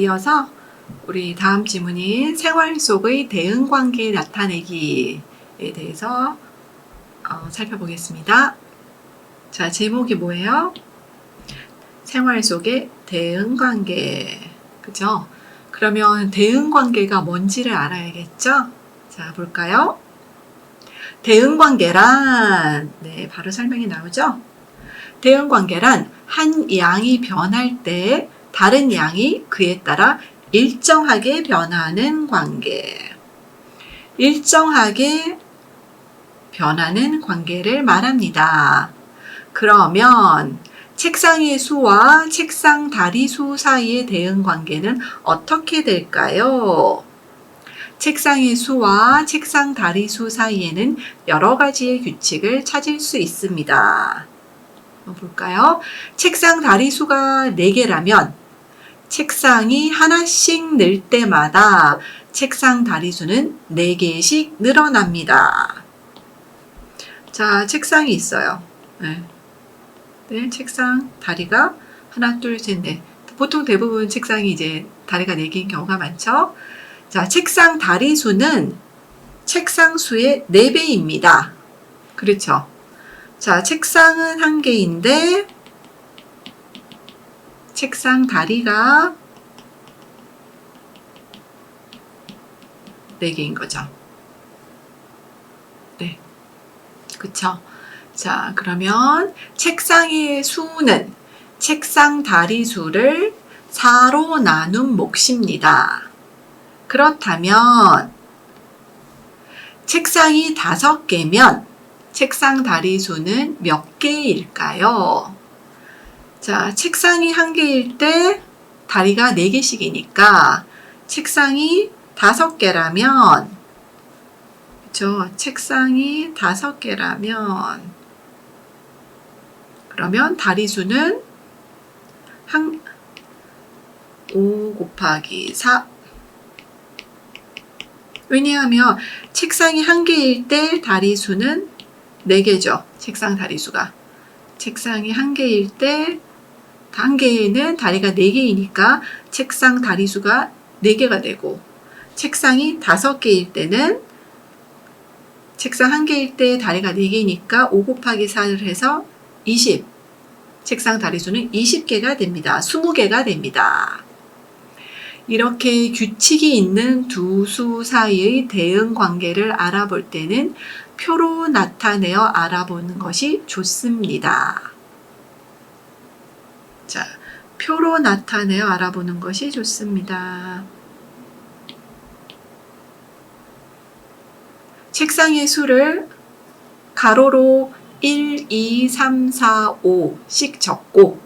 이어서 우리 다음 지문인 생활 속의 대응관계 나타내기에 대해서 살펴보겠습니다. 자, 제목이 뭐예요? 생활 속의 대응관계. 그죠? 그러면 대응관계가 뭔지를 알아야겠죠? 자, 볼까요? 대응관계란, 바로 설명이 나오죠? 대응관계란 한 양이 변할 때 다른 양이 그에 따라 일정하게 변하는 관계. 일정하게 변하는 관계를 말합니다. 그러면 책상의 수와 책상 다리 수 사이의 대응 관계는 어떻게 될까요? 책상의 수와 책상 다리 수 사이에는 여러 가지의 규칙을 찾을 수 있습니다. 볼까요? 책상 다리 수가 4개라면 책상이 하나씩 늘 때마다 책상 다리 수는 4개씩 늘어납니다. 자, 책상이 있어요. 책상 다리가 하나, 둘, 셋, 넷. 보통 대부분 책상이 이제 다리가 4개인 경우가 많죠. 자, 책상 다리 수는 책상 수의 4배입니다. 그렇죠. 자, 책상은 1개인데 책상 다리가 4개인 거죠. 네. 그쵸? 자, 그러면 책상의 수는 책상 다리 수를 4로 나눈 몫입니다. 그렇다면 책상이 5개면 책상 다리 수는 몇 개일까요? 자, 책상이 1개일 때 다리가 4개씩이니까 책상이 5개라면, 그쵸? 책상이 5개라면, 그러면 다리 수는 5 곱하기 4. 왜냐하면 책상이 1개일 때 다리 수는 4개죠. 책상 다리 수가. 책상이 1개일 때 1개에는 다리가 4개이니까 책상 다리 수가 4개가 되고, 책상이 5개일 때는 책상 1개일 때 다리가 4개니까 5 곱하기 4를 해서 20. 책상 다리 수는 20개가 됩니다. 20개가 됩니다. 이렇게 규칙이 있는 두 수 사이의 대응 관계를 알아볼 때는 표로 나타내어 알아보는 것이 좋습니다. 자, 표로 나타내어 알아보는 것이 좋습니다. 책상의 수를 가로로 1, 2, 3, 4, 5씩 적고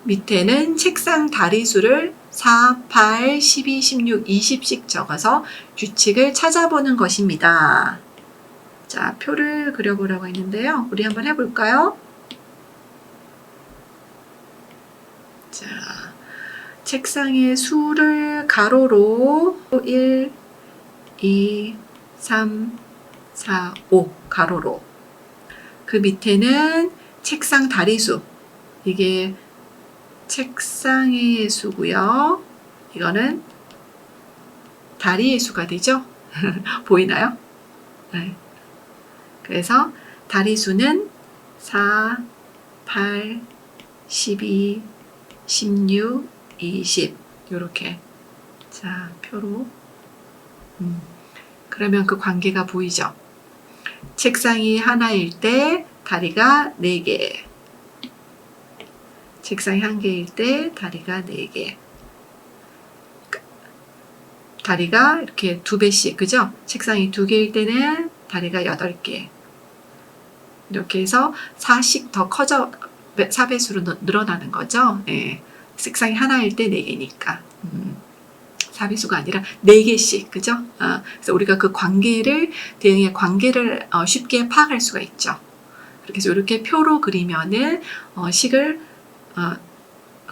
밑에는 책상 다리 수를 4, 8, 12, 16, 20씩 적어서 규칙을 찾아보는 것입니다. 자, 표를 그려보라고 했는데요. 우리 한번 해볼까요? 자, 책상의 수를 가로로 1, 2, 3, 4, 5 가로로, 그 밑에는 책상 다리 수, 이게 책상의 수고요. 이거는 다리의 수가 되죠? 보이나요? 네. 그래서 다리 수는 4, 8, 12, 16, 20 이렇게. 자, 표로. 그러면 그 관계가 보이죠? 책상이 하나일 때 다리가 4개. 책상이 1개일 때 다리가 4개. 다리가 이렇게 2배씩, 그죠? 책상이 2개일 때는 다리가 8개. 이렇게 해서 4씩 더 커져, 4배수로 늘어나는 거죠. 네. 책상이 하나일 때 4개니까. 4배수가 아니라 4개씩, 그죠? 그래서 우리가 그 관계를, 대응의 관계를 쉽게 파악할 수가 있죠. 그렇게 해서 이렇게 표로 그리면은, 식을,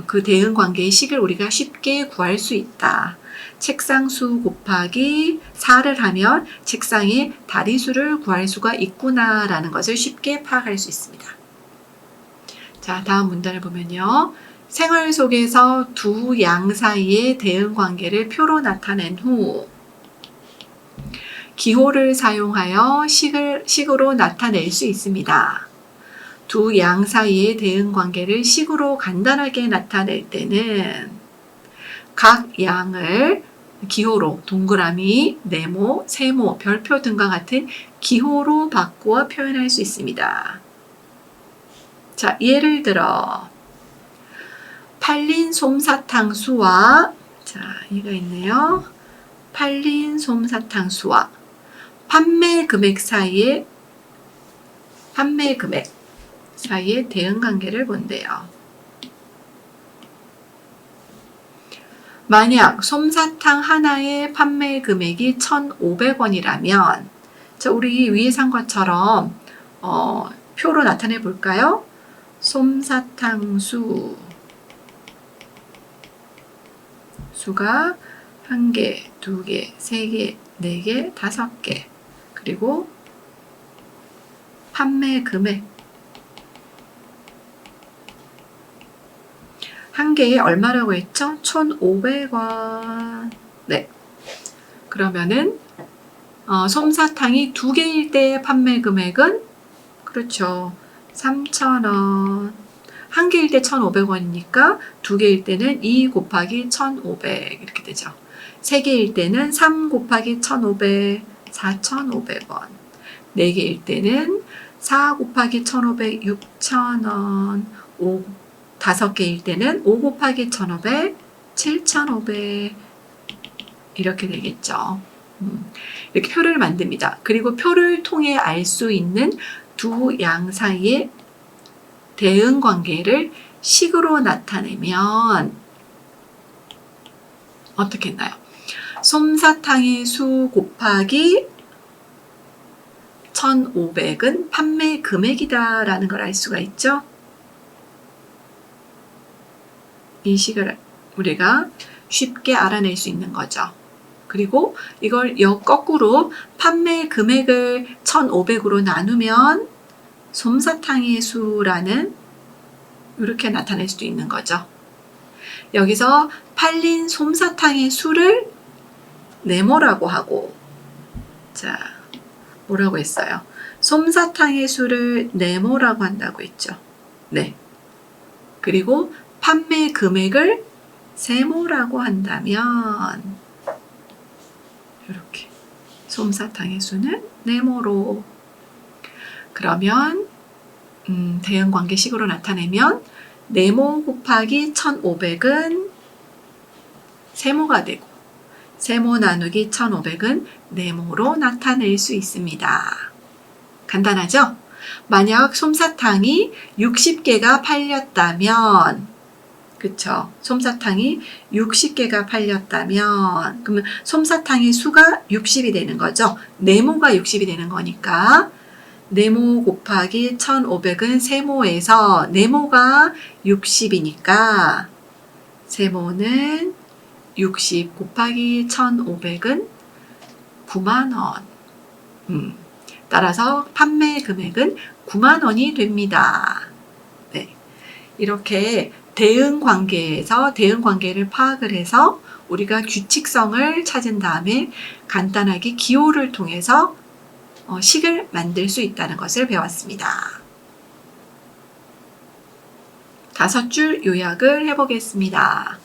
그 대응 관계의 식을 우리가 쉽게 구할 수 있다. 책상 수 곱하기 4를 하면 책상의 다리 수를 구할 수가 있구나라는 것을 쉽게 파악할 수 있습니다. 자, 다음 문단을 보면요. 생활 속에서 두 양 사이의 대응 관계를 표로 나타낸 후 기호를 사용하여 식으로 나타낼 수 있습니다. 두 양 사이의 대응 관계를 식으로 간단하게 나타낼 때는 각 양을 기호로 동그라미, 네모, 세모, 별표 등과 같은 기호로 바꾸어 표현할 수 있습니다. 자, 예를 들어 팔린 솜사탕 수와 자, 얘가 있네요. 팔린 솜사탕 수와 판매 금액 사이의 대응 관계를 본대요. 만약 솜사탕 하나의 판매 금액이 1,500원이라면 자, 우리 위에 산 것처럼 표로 나타내 볼까요? 솜사탕 수가 1개, 2개, 3개, 4개, 5개 그리고 판매 금액 한 개에 얼마라고 했죠? 1,500원. 네. 그러면은 솜사탕이 2개일 때의 판매 금액은 그렇죠. 3,000원. 한 개일 때 1,500원이니까 2개일 때는 2 곱하기 1,500 이렇게 되죠. 3개일 때는 3 곱하기 1,500 4,500원. 4개일 때는 4 곱하기 1,500 6,000원. 5개일 때는 5 곱하기 1,500 7,500 이렇게 되겠죠. 이렇게 표를 만듭니다. 그리고 표를 통해 알 수 있는 두 양 사이의 대응 관계를 식으로 나타내면 어떻게 했나요? 솜사탕의 수 곱하기 1,500은 판매 금액이다 라는 걸 알 수가 있죠. 이 식을 우리가 쉽게 알아낼 수 있는 거죠. 그리고 이걸 거꾸로 판매 금액을 1,500으로 나누면 솜사탕의 수라는 이렇게 나타낼 수도 있는 거죠. 여기서 팔린 솜사탕의 수를 네모라고 하고 자, 뭐라고 했어요? 솜사탕의 수를 네모라고 한다고 했죠. 네. 그리고 판매 금액을 세모라고 한다면 이렇게 솜사탕의 수는 네모로 그러면 대응 관계식으로 나타내면 네모 곱하기 1,500은 세모가 되고 세모 나누기 1,500은 네모로 나타낼 수 있습니다. 간단하죠? 만약 솜사탕이 60개가 팔렸다면 그쵸? 솜사탕이 60개가 팔렸다면 그러면 솜사탕의 수가 60이 되는 거죠. 네모가 60이 되는 거니까 네모 곱하기 1,500은 세모에서 네모가 60이니까 세모는 60 곱하기 1,500은 9만원. 따라서 판매 금액은 9만원이 됩니다. 네. 이렇게 대응 관계에서 대응 관계를 파악을 해서 우리가 규칙성을 찾은 다음에 간단하게 기호를 통해서 식을 만들 수 있다는 것을 배웠습니다. 5줄 요약을 해보겠습니다.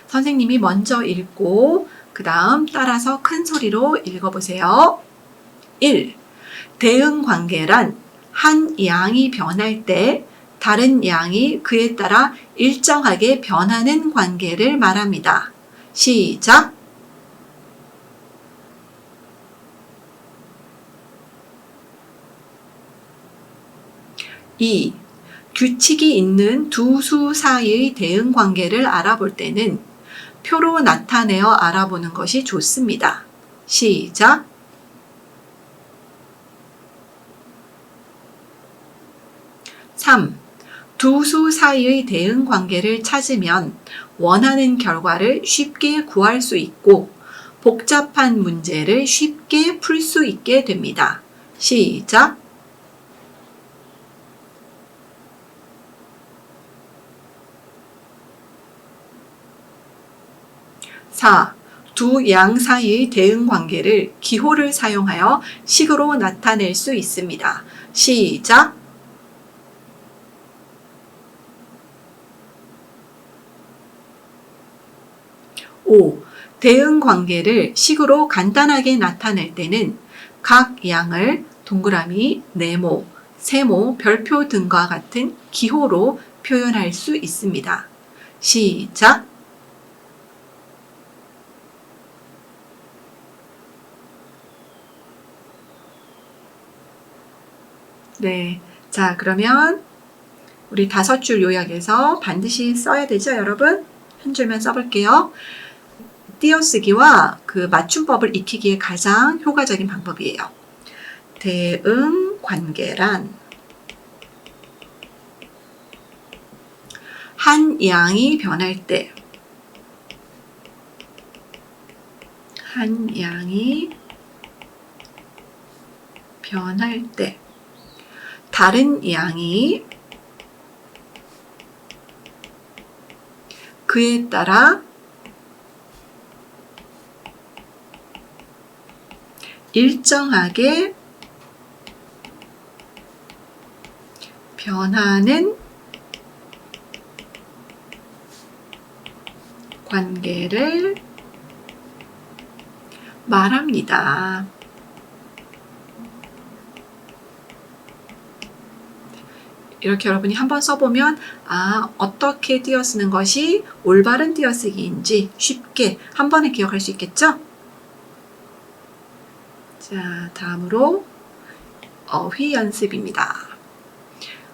선생님이 먼저 읽고 그 다음 따라서 큰 소리로 읽어보세요. 1. 대응 관계란 한 양이 변할 때 다른 양이 그에 따라 일정하게 변하는 관계를 말합니다. 시작! 2. 규칙이 있는 두 수 사이의 대응 관계를 알아볼 때는 표로 나타내어 알아보는 것이 좋습니다. 시작! 3. 두 수 사이의 대응 관계를 찾으면 원하는 결과를 쉽게 구할 수 있고 복잡한 문제를 쉽게 풀 수 있게 됩니다. 시작! 4. 두 양 사이의 대응 관계를 기호를 사용하여 식으로 나타낼 수 있습니다. 시작! 5. 대응 관계를 식으로 간단하게 나타낼 때는 각 양을 동그라미, 네모, 세모, 별표 등과 같은 기호로 표현할 수 있습니다. 시작! 네. 자, 그러면 우리 5줄 요약에서 반드시 써야 되죠, 여러분? 한 줄만 써볼게요. 띄어쓰기와 그 맞춤법을 익히기에 가장 효과적인 방법이에요. 대응 관계란 한 양이 변할 때, 한 양이 변할 때, 다른 양이 그에 따라 일정하게 변하는 관계를 말합니다. 이렇게 여러분이 한번 써보면 어떻게 띄어쓰는 것이 올바른 띄어쓰기인지 쉽게 한 번에 기억할 수 있겠죠? 자, 다음으로 어휘 연습입니다.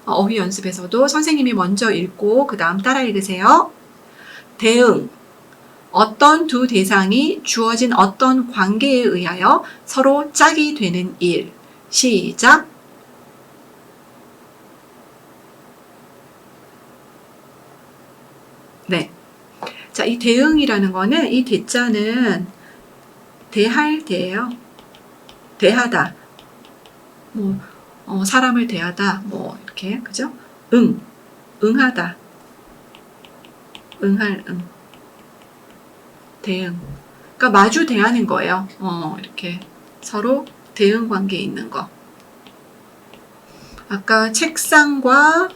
어휘 연습에서도 선생님이 먼저 읽고 그 다음 따라 읽으세요. 대응. 어떤 두 대상이 주어진 어떤 관계에 의하여 서로 짝이 되는 일. 시작. 네. 자, 이 대응이라는 거는 이 대자는 대할 대예요. 대하다. 사람을 대하다. 이렇게. 그죠? 응하다. 응할 응. 대응. 그러니까 마주 대하는 거예요. 이렇게 서로 대응 관계에 있는 거. 아까 책상과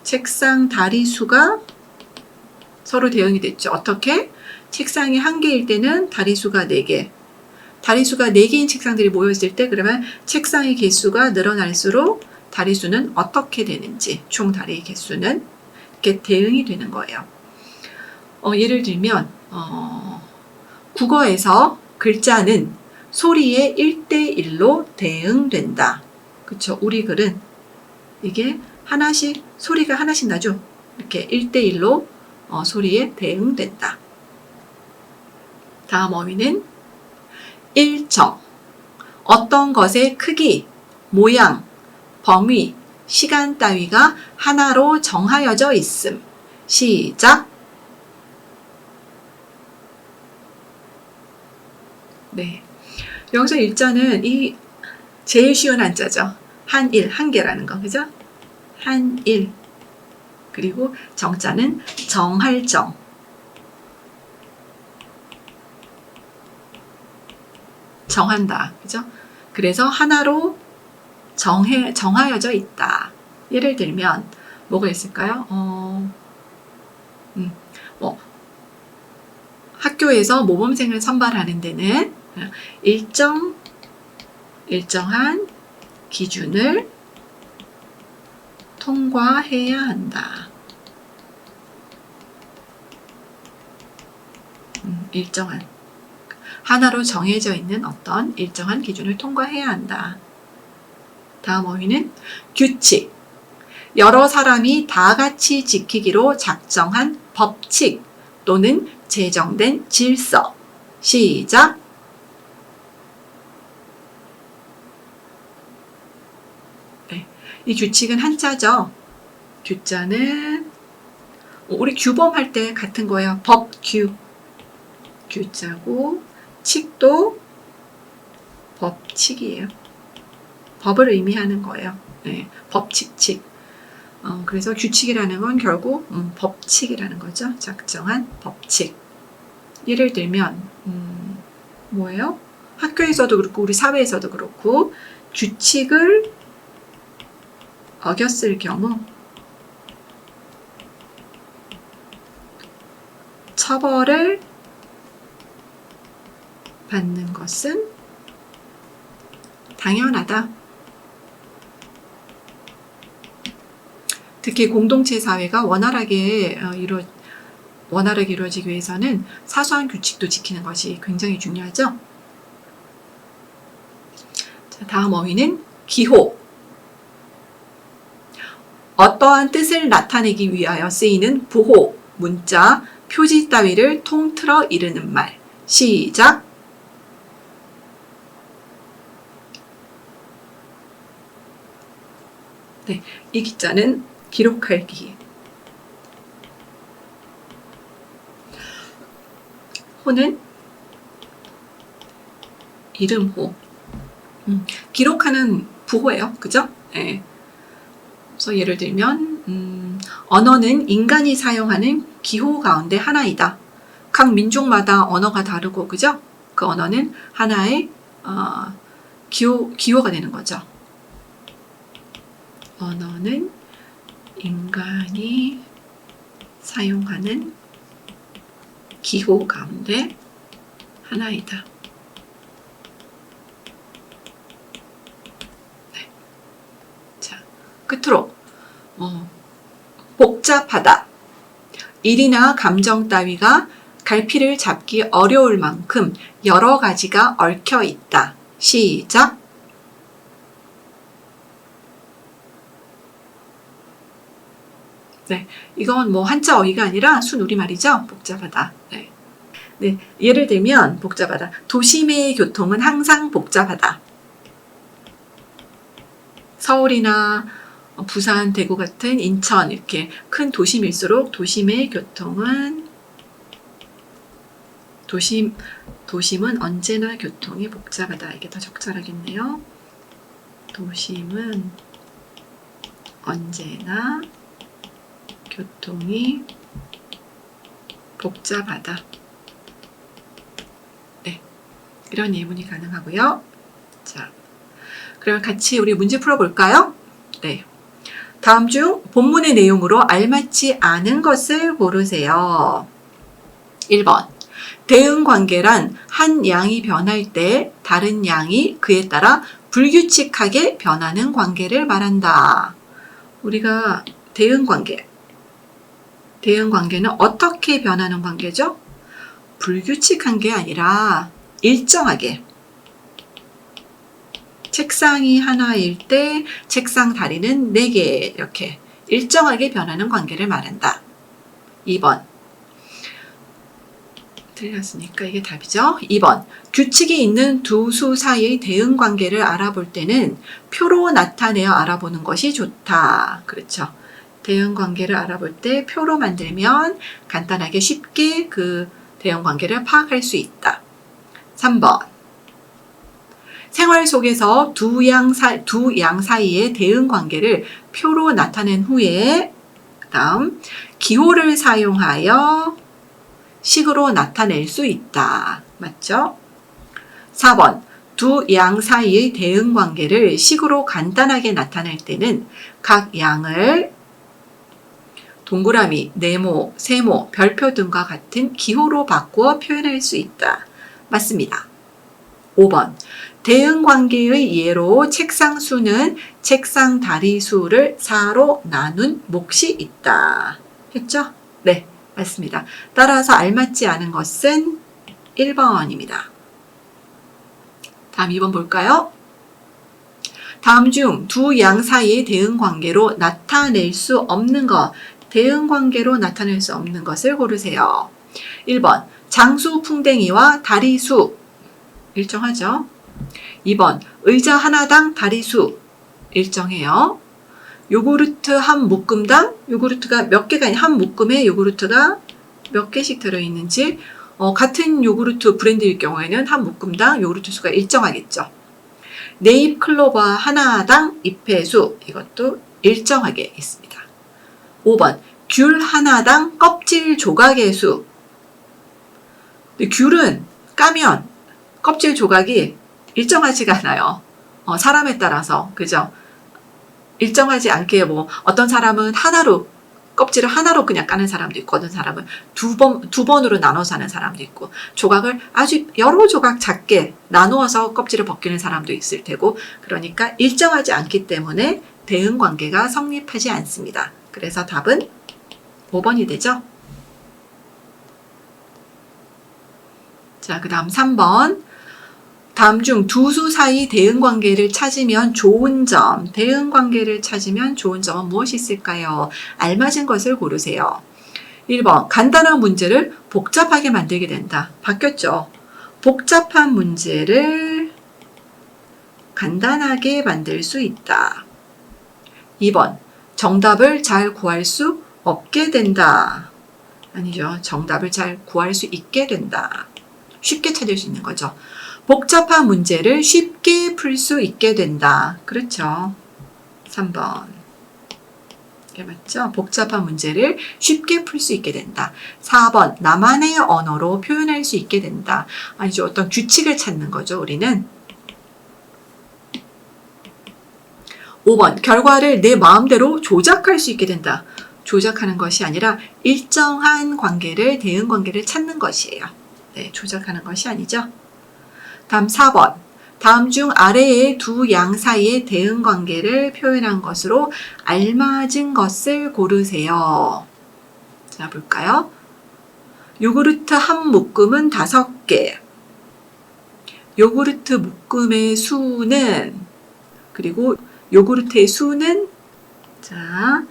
책상 다리수가 서로 대응이 됐죠. 어떻게? 책상이 1개일 때는 다리수가 4개. 다리수가 4개인 책상들이 모여있을 때 그러면 책상의 개수가 늘어날수록 다리수는 어떻게 되는지, 총 다리 개수는 이렇게 대응이 되는 거예요. 예를 들면 국어에서 글자는 소리에 1대1로 대응된다. 그쵸? 우리 글은 이게 하나씩 소리가 하나씩 나죠. 이렇게 1대1로 소리에 대응된다. 다음 어휘는 일정. 어떤 것의 크기, 모양, 범위, 시간 따위가 하나로 정하여져 있음. 시작. 네. 여기서 일자는 이 제일 쉬운 한자죠. 한일, 한계라는 거, 그죠? 한일. 그리고 정자는 정할 정. 정한다. 그죠? 그래서 하나로 정하여져 있다. 예를 들면, 뭐가 있을까요? 학교에서 모범생을 선발하는 데는 일정한 기준을 통과해야 한다. 일정한. 하나로 정해져 있는 어떤 일정한 기준을 통과해야 한다. 다음 어휘는 규칙. 여러 사람이 다 같이 지키기로 작정한 법칙 또는 제정된 질서. 시작. 네, 이 규칙은 한자죠. 규자는 우리 규범할 때 같은 거예요. 법규. 규자고 칙도 법칙이에요. 법을 의미하는 거예요. 네, 법칙칙. 그래서 규칙이라는 건 결국 법칙이라는 거죠. 작정한 법칙. 예를 들면 뭐예요? 학교에서도 그렇고 우리 사회에서도 그렇고 규칙을 어겼을 경우 처벌을 받는 것은 당연하다. 특히 공동체 사회가 원활하게 이루어지기 위해서는 사소한 규칙도 지키는 것이 굉장히 중요하죠. 자, 다음 어휘는 기호. 어떠한 뜻을 나타내기 위하여 쓰이는 부호, 문자, 표지 따위를 통틀어 이르는 말. 시작. 네, 이 기자는 기록할 기. 호는 이름호. 기록하는 부호예요. 그죠? 네. 그래서 예를 들면 언어는 인간이 사용하는 기호 가운데 하나이다. 각 민족마다 언어가 다르고 그죠? 그 언어는 하나의 기호가 되는 거죠. 언어는 인간이 사용하는 기호 가운데 하나이다. 네. 자, 끝으로 복잡하다. 일이나 감정 따위가 갈피를 잡기 어려울 만큼 여러 가지가 얽혀 있다. 시작. 네, 이건 뭐 한자 어휘가 아니라 순우리말이죠. 복잡하다. 네. 네, 예를 들면 복잡하다. 도심의 교통은 항상 복잡하다. 서울이나 부산, 대구 같은 인천 이렇게 큰 도심일수록 도심의 교통은 도심은 언제나 교통이 복잡하다. 이게 더 적절하겠네요. 도심은 언제나 교통이 복잡하다. 네, 이런 예문이 가능하고요. 자, 그럼 같이 우리 문제 풀어볼까요? 네. 다음 중 본문의 내용으로 알맞지 않은 것을 고르세요. 1번. 대응관계란 한 양이 변할 때 다른 양이 그에 따라 불규칙하게 변하는 관계를 말한다. 우리가 대응관계는 어떻게 변하는 관계죠? 불규칙한 게 아니라 일정하게. 책상이 하나일 때 책상 다리는 4개 이렇게 일정하게 변하는 관계를 말한다. 2번. 틀렸으니까 이게 답이죠. 2번. 규칙이 있는 두 수 사이의 대응 관계를 알아볼 때는 표로 나타내어 알아보는 것이 좋다. 그렇죠. 대응 관계를 알아볼 때 표로 만들면 간단하게 쉽게 그 대응 관계를 파악할 수 있다. 3번. 생활 속에서 두 양 사이의 대응 관계를 표로 나타낸 후에 다음 기호를 사용하여 식으로 나타낼 수 있다. 맞죠? 4번. 두 양 사이의 대응 관계를 식으로 간단하게 나타낼 때는 각 양을 동그라미, 네모, 세모, 별표 등과 같은 기호로 바꾸어 표현할 수 있다. 맞습니다. 5번. 대응 관계의 예로 책상 수는 책상 다리 수를 4로 나눈 몫이 있다. 했죠? 네, 맞습니다. 따라서 알맞지 않은 것은 1번입니다. 다음 2번 볼까요? 다음 중 두 양 사이의 대응 관계로 나타낼 수 없는 것, 대응 관계로 나타낼 수 없는 것을 고르세요. 1번. 장수 풍뎅이와 다리 수. 일정하죠? 2번. 의자 하나당 다리 수. 일정해요. 요구르트 한 묶음당, 요구르트가 몇 개가 한 묶음에 요구르트가 몇 개씩 들어있는지 같은 요구르트 브랜드일 경우에는 한 묶음당 요구르트 수가 일정하겠죠. 네잎 클로버 하나당 잎의 수. 이것도 일정하게 있습니다. 5번. 귤 하나당 껍질 조각의 수. 근데 귤은 까면 껍질 조각이 일정하지가 않아요. 사람에 따라서, 그죠? 일정하지 않게 뭐 어떤 사람은 껍질을 하나로 그냥 까는 사람도 있고, 어떤 사람은 두 번으로 나눠서 하는 사람도 있고, 조각을 아주 여러 조각 작게 나누어서 껍질을 벗기는 사람도 있을 테고, 그러니까 일정하지 않기 때문에 대응 관계가 성립하지 않습니다. 그래서 답은 5번이 되죠. 자, 그 다음 3번. 다음 중 두 수 사이 대응관계를 찾으면 좋은 점, 대응관계를 찾으면 좋은 점은 무엇이 있을까요? 알맞은 것을 고르세요. 1번, 간단한 문제를 복잡하게 만들게 된다. 바뀌었죠? 복잡한 문제를 간단하게 만들 수 있다. 2번, 정답을 잘 구할 수 없게 된다. 아니죠. 정답을 잘 구할 수 있게 된다. 쉽게 찾을 수 있는 거죠. 복잡한 문제를 쉽게 풀 수 있게 된다. 그렇죠. 3번. 이게 맞죠? 복잡한 문제를 쉽게 풀 수 있게 된다. 4번. 나만의 언어로 표현할 수 있게 된다. 아니죠. 어떤 규칙을 찾는 거죠. 우리는. 5번. 결과를 내 마음대로 조작할 수 있게 된다. 조작하는 것이 아니라 일정한 관계를, 대응 관계를 찾는 것이에요. 네, 조작하는 것이 아니죠. 다음 4번. 다음 중 아래의 두 양 사이의 대응 관계를 표현한 것으로 알맞은 것을 고르세요. 자, 볼까요? 요구르트 한 묶음은 5개. 요구르트 묶음의 수는, 그리고 요구르트의 수는, 자,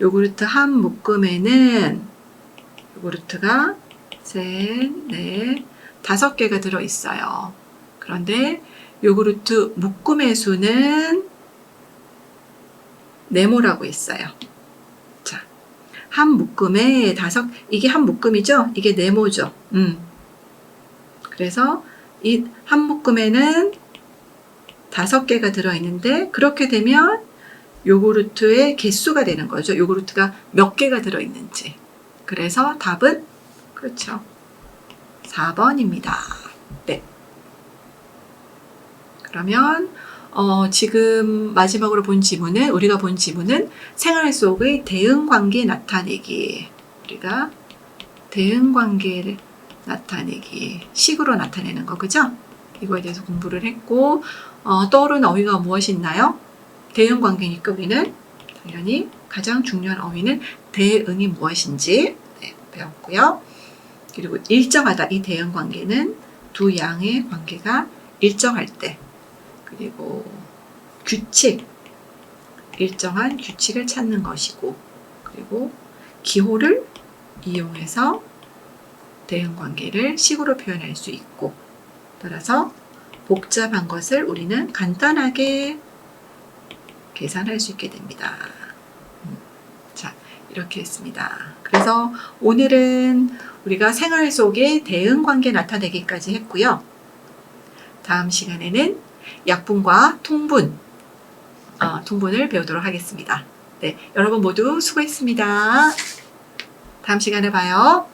요구르트 한 묶음에는 요구르트가 3, 4, 5개가 들어있어요. 그런데 요구르트 묶음의 수는 네모라고 했어요. 자, 한 묶음에 이게 한 묶음이죠? 이게 네모죠. 그래서 이 한 묶음에는 5개가 들어있는데, 그렇게 되면 요구르트의 개수가 되는 거죠. 요구르트가 몇 개가 들어있는지. 그래서 답은, 그렇죠, 4번입니다. 네. 그러면 지금 마지막으로 우리가 본 지문은 생활 속의 대응관계 나타내기. 우리가 대응관계를 나타내기, 식으로 나타내는 거, 그죠? 이거에 대해서 공부를 했고, 떠오르는 어휘가 무엇이 있나요? 대응관계니까 우리는 당연히 가장 중요한 어휘는 대응이 무엇인지 배웠고요. 그리고 일정하다. 이 대응관계는 두 양의 관계가 일정할 때, 그리고 일정한 규칙을 찾는 것이고, 그리고 기호를 이용해서 대응관계를 식으로 표현할 수 있고, 따라서 복잡한 것을 우리는 간단하게 계산할 수 있게 됩니다. 자, 이렇게 했습니다. 그래서 오늘은 우리가 생활 속의 대응관계 나타내기까지 했고요. 다음 시간에는 약분과 통분을 배우도록 하겠습니다. 네, 여러분 모두 수고했습니다. 다음 시간에 봐요.